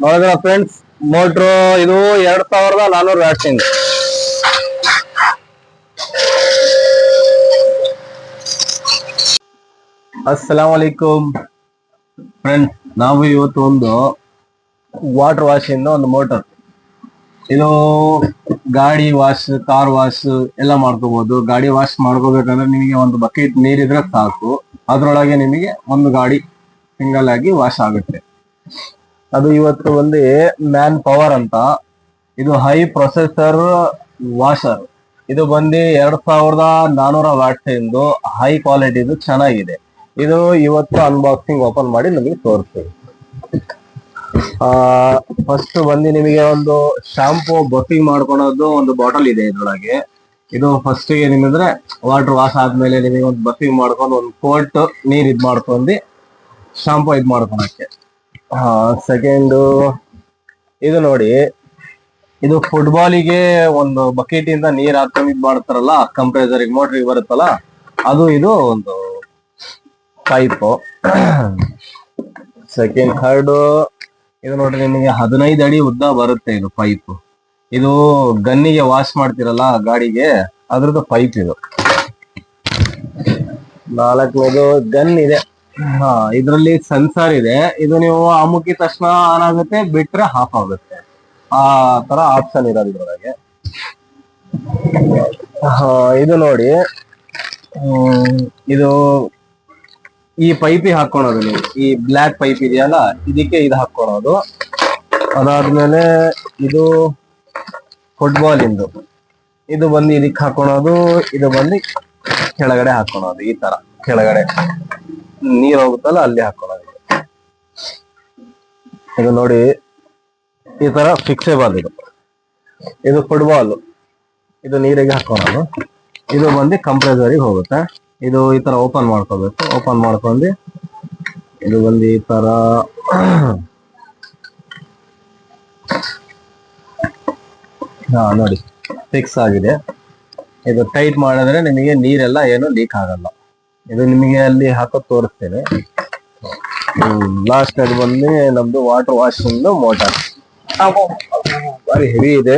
ನೋಡಿದ್ರ friends, motor ಇದು 2400 ವ್ಯಾಟ್ಸಿಂದ. ಅಸ್ಸಲಾಂ ವಲೈಕುಮ್ friends, ನಾವು ಇವತ್ತು ಒಂದು ವಾಟರ್ ವಾಶ್ ಇಂದ ಒಂದು ಮೋಟರ್, ಇದು ಗಾಡಿ ವಾಶ್, ಕಾರ್ ವಾಶ್ ಎಲ್ಲ ಮಾಡ್ಕೋಬಹುದು. ಗಾಡಿ ವಾಶ್ ಮಾಡ್ಕೋಬೇಕಂದ್ರೆ ನಿಮಗೆ ಒಂದು ಬಕೆಟ್ ನೀರಿದ್ರೆ ಸಾಕು, ಅದ್ರೊಳಗೆ ನಿಮಗೆ ಒಂದು ಗಾಡಿ ಸಿಂಗಲ್ ಆಗಿ ವಾಶ್ ಆಗುತ್ತೆ. ಅದು ಇವತ್ತು ಒಂದು ಮ್ಯಾನ್ ಪವರ್ ಅಂತ, ಇದು ಹೈ ಪ್ರೊಸೆಸರ್ ವಾಷರ್. ಇದು ಬಂದು 2400 ವ್ಯಾಟ್ಸ್ ಇಂದು ಹೈ ಕ್ವಾಲಿಟಿದು ಚೆನ್ನಾಗಿದೆ. ಇದು ಇವತ್ತು ಅನ್ಬಾಕ್ಸಿಂಗ್ ಓಪನ್ ಮಾಡಿ ನಿಮಗೆ ತೋರಿಸ್ತೀವಿ. ಫಸ್ಟ್ ಬಂದು ನಿಮಗೆ ಒಂದು ಶಾಂಪೂ ಬಫಿಂಗ್ ಮಾಡ್ಕೊಳೋದು ಒಂದು ಬಾಟಲ್ ಇದೆ ಇದ್ರೊಳಗೆ. ಇದು ಫಸ್ಟ್ ಗೆ ನಿಮಗೆ ವಾಟರ್ ವಾಶ್ ಆದ್ಮೇಲೆ ನಿಮಗೆ ಒಂದು ಬಫಿಂಗ್ ಮಾಡ್ಕೊಂಡು ಒಂದು ಕೋಟ್ ನೀರ್ ಇದ್ ಮಾಡ್ಕೊಂಡು ಶಾಂಪೂ ಇದ್ ಮಾಡ್ಕೊಳಕ್ಕೆ. ಸೆಕೆಂಡ್ ಇದು ನೋಡಿ, ಇದು ಫುಟ್ಬಾಲಿಗೆ ಒಂದು ಬಕೆಟ್ ಇಂದ ನೀರ್ ಹಾಕೊಂಡು ಇದ್ ಮಾಡ್ತಾರಲ್ಲ, ಕಂಪ್ರೆಸರ್ ಮೋಟ್ರಿಗೆ ಬರುತ್ತಲ್ಲ, ಅದು ಇದು ಒಂದು ಪೈಪ್. ಸೆಕೆಂಡ್ ಥರ್ಡ್ ಇದು ನೋಡ್ರಿ, ನಿಮಗೆ 15 ಅಡಿ ಉದ್ದ ಬರುತ್ತೆ ಇದು ಪೈಪ್. ಇದು ಗನ್ನಿಗೆ ವಾಶ್ ಮಾಡ್ತಿರಲ್ಲ ಗಾಡಿಗೆ, ಅದ್ರದ್ದು ಪೈಪ್ ಇದು. ನಾಲ್ಕನೇದು ಗನ್ ಇದೆ. ಇದ್ರಲ್ಲಿ ಸೆನ್ಸರ್ ಇದೆ. ಇದು ನೀವು ಅಮುಕಿದ ತಕ್ಷಣ ಆನ್ ಆಗುತ್ತೆ, ಬಿಟ್ರೆ ಆಫ್ ಆಗುತ್ತೆ. ಆ ತರ ಆಪ್ಷನ್ ಇರೋದು ಇದ್ರೊಳಗೆ. ಇದು ನೋಡಿ, ಇದು ಈ ಪೈಪಿಗೆ ಹಾಕೊಳೋದು ನೀವು. ಈ ಬ್ಲ್ಯಾಕ್ ಪೈಪ್ ಇದೆಯಲ್ಲ, ಇದಕ್ಕೆ ಇದು ಹಾಕೊಳೋದು. ಅದಾದ್ಮೇಲೆ ಇದು ಫುಟ್ಬಾಲ್ ಇಂದು, ಇದು ಬಂದು ಇದಕ್ಕೆ ಹಾಕೊಳೋದು. ಇದು ಬಂದು ಕೆಳಗಡೆ ಹಾಕೊಳೋದು. ಈ ತರ ಕೆಳಗಡೆ ನೀರ್ ಹೋಗುತ್ತಲ್ಲ ಅಲ್ಲಿ ಹಾಕೊಳ್ಳೋದು. ಇದು ನೋಡಿ, ಈ ತರ ಫಿಕ್ಸೇಬಲ್ ಇದು. ಇದು ಫುಟ್ಬಾಲ್, ಇದು ನೀರಿಗೆ ಹಾಕೊಳ್ಳೋದು. ಇದು ಬಂದು ಕಂಪ್ರೆಸರಿಗೆ ಹೋಗುತ್ತೆ. ಇದು ಈ ತರ ಓಪನ್ ಮಾಡ್ಕೋಬೇಕು. ಓಪನ್ ಮಾಡ್ಕೊಂಡು ಇದು ಬಂದು ಈ ತರ ನೋಡಿ ಫಿಕ್ಸ್ ಆಗಿದೆ. ಇದು ಟೈಟ್ ಮಾಡಿದ್ರೆ ನಿಮಗೆ ನೀರೆಲ್ಲ ಏನು ಲೀಕ್ ಆಗಲ್ಲ. ಇದು ನಿಮಗೆ ಅಲ್ಲಿ ಹಾಕೋದು ತೋರಿಸ್ತೇನೆ. ಲಾಸ್ಟ್ ಅದು ಬಂದು ನಮ್ದು ವಾಟರ್ ವಾಶಿಂಗ್ ಮೋಟಾರ್. ಬಾರಿ ಹೆವಿ ಇದೆ.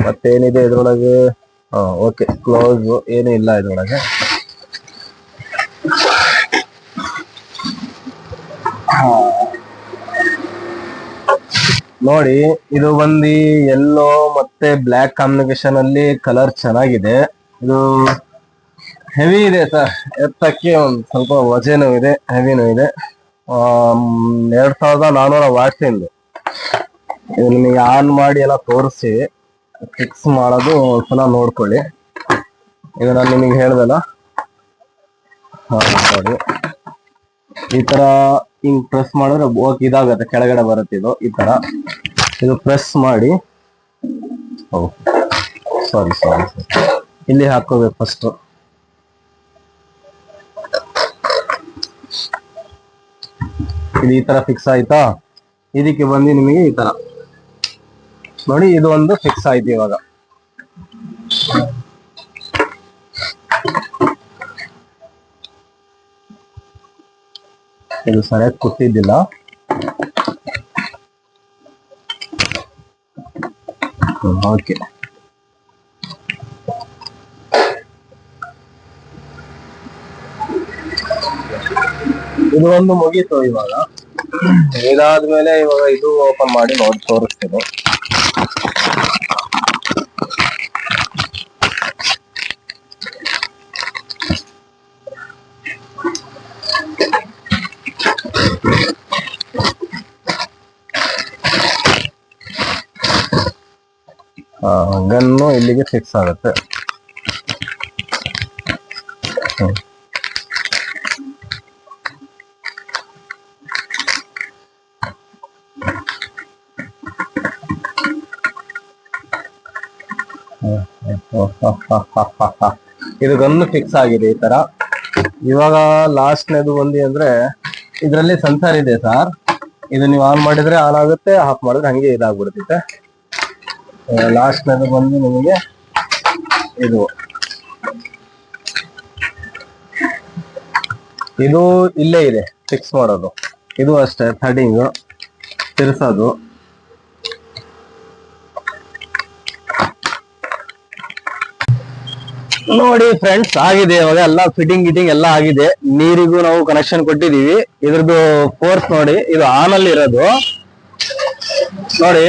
ಮತ್ತೇನಿದೆ ಇದ್ರೊಳಗೆ? ಓಕೆ, ಕ್ಲೋಸ್ ಏನೂ ಇಲ್ಲ ಇದ್ರೊಳಗೆ. ನೋಡಿ, ಇದು ಬಂದು ಯೆಲ್ಲೋ ಮತ್ತೆ ಬ್ಲ್ಯಾಕ್ ಕಾಂಬಿನೇಷನ್ ಅಲ್ಲಿ ಕಲರ್ ಚೆನ್ನಾಗಿದೆ. ಇದು ಹೆವಿ ಇದೆ ಸರ್, ಎತ್ತಕ್ಕೆ ಒಂದು ಸ್ವಲ್ಪ ವಜನೂ ಇದೆ, ಹೆವಿನೂ ಇದೆ. 2400 ವ್ಯಾಟ್ಸ್ ಇಂದು. ಇದು ನಿಮಗೆ ಆನ್ ಮಾಡಿ ಎಲ್ಲ ತೋರಿಸಿ ಫಿಕ್ಸ್ ಮಾಡೋದು ಒಂದ್ಸಲ ನೋಡ್ಕೊಳ್ಳಿ. ಇದು ನಾನು ನಿಮಗೆ ಹೇಳ್ದಲ್ಲ, ನೋಡಿ ಈ ತರ ಹಿಂಗ್ ಪ್ರೆಸ್ ಮಾಡಿದ್ರೆ ಇದಾಗತ್ತೆ, ಕೆಳಗಡೆ ಬರುತ್ತೆ. ಇದು ಈ ತರ ಇದು ಪ್ರೆಸ್ ಮಾಡಿ, ಸಾರಿ ಇಲ್ಲಿ ಹಾಕೋಬೇಕು ಫಸ್ಟ್. ಇದು ಈ ತರ ಫಿಕ್ಸ್ ಆಯ್ತಾ? ಇದಕ್ಕೆ ಬಂದು ನಿಮಗೆ ಈ ತರ ನೋಡಿ, ಇದು ಒಂದು ಫಿಕ್ಸ್ ಆಯ್ತು. ಇವಾಗ ಇದು ಸರಿಯಾಗಿ ಕೂತಿದ್ದಿಲ್ಲ. ಓಕೆ, ಇದು ಒಂದು ಮುಗೀತು. ಇವಾಗ ಇದಾದ್ಮೇಲೆ ಇವಾಗ ಇದು ಓಪನ್ ಮಾಡಿ ನೋಡಿ ತೋರಿಸ್ತೀನಿ. ಗನ್ನು ಇಲ್ಲಿಗೆ ಫಿಕ್ಸ್ ಆಗುತ್ತೆ. ಇದು ಗನ್ನು ಫಿಕ್ಸ್ ಆಗಿದೆ ಈ ತರ. ಇವಾಗ ಲಾಸ್ಟ್ನೇದು ಬಂದಿ ಅಂದ್ರೆ ಇದರಲ್ಲಿ ಸೆನ್ಸರ್ ಇದೆ ಸರ್. ಇದು ನೀವು ಆನ್ ಮಾಡಿದ್ರೆ ಆನ್ ಆಗುತ್ತೆ, ಆಫ್ ಮಾಡಿದ್ರೆ ಹಂಗೆ ಇದಾಗ್ಬಿಡ್ತೈತೆ. ಲಾಸ್ಟ್ನೇದು ಬಂದು ನಿಮಗೆ ಇದು ಇದು ಇಲ್ಲೇ ಇದೆ ಫಿಕ್ಸ್ ಮಾಡೋದು. ಇದು ಅಷ್ಟೇ ಥರ್ಡಿಂಗ್ ತಿರ್ಸೋದು. ನೋಡಿ ಫ್ರೆಂಡ್ಸ್, ಆಗಿದೆ ಇವಾಗ ಎಲ್ಲ ಫಿಟ್ಟಿಂಗ್ ಗಿಟಿಂಗ್ ಎಲ್ಲ ಆಗಿದೆ. ನೀರಿಗೂ ನಾವು ಕನೆಕ್ಷನ್ ಕೊಟ್ಟಿದೀವಿ. ಇದ್ರದ್ದು ಫೋರ್ಸ್ ನೋಡಿ, ಇದು ಆನ್ ಅಲ್ಲಿ ಇರೋದು. ನೋಡಿ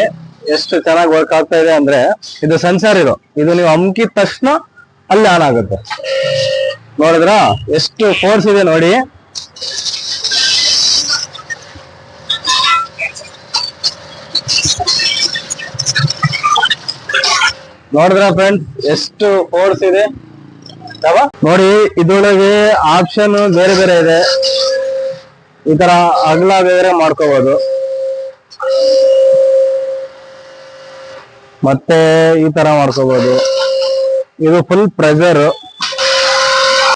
ಎಷ್ಟು ಚೆನ್ನಾಗಿ ವರ್ಕ್ ಆಗ್ತಾ ಇದೆ ಅಂದ್ರೆ, ಇದು ಸೆನ್ಸರ್ ಇದು ನೀವು ಅಮ್ಕಿದ ತಕ್ಷಣ ಅಲ್ಲಿ ಆನ್ ಆಗುತ್ತೆ. ನೋಡಿದ್ರ ಎಷ್ಟು ಫೋರ್ಸ್ ಇದೆ ನೋಡಿ. ನೋಡಿದ್ರ ಫ್ರೆಂಡ್ಸ್ ಎಷ್ಟು ಫೋರ್ಸ್ ಇದೆ ನೋಡಿ. ಇದ್ರೊಳಗೆ ಆಪ್ಷನ್ ಬೇರೆ ಬೇರೆ ಇದೆ. ಈ ತರ ಅಗಲ ಬೇರೆ ಮಾಡ್ಕೋಬಹುದು, ಮತ್ತೆ ಈ ತರ ಮಾಡ್ಕೋಬಹುದು. ಇದು ಫುಲ್ ಪ್ರೆಷರ್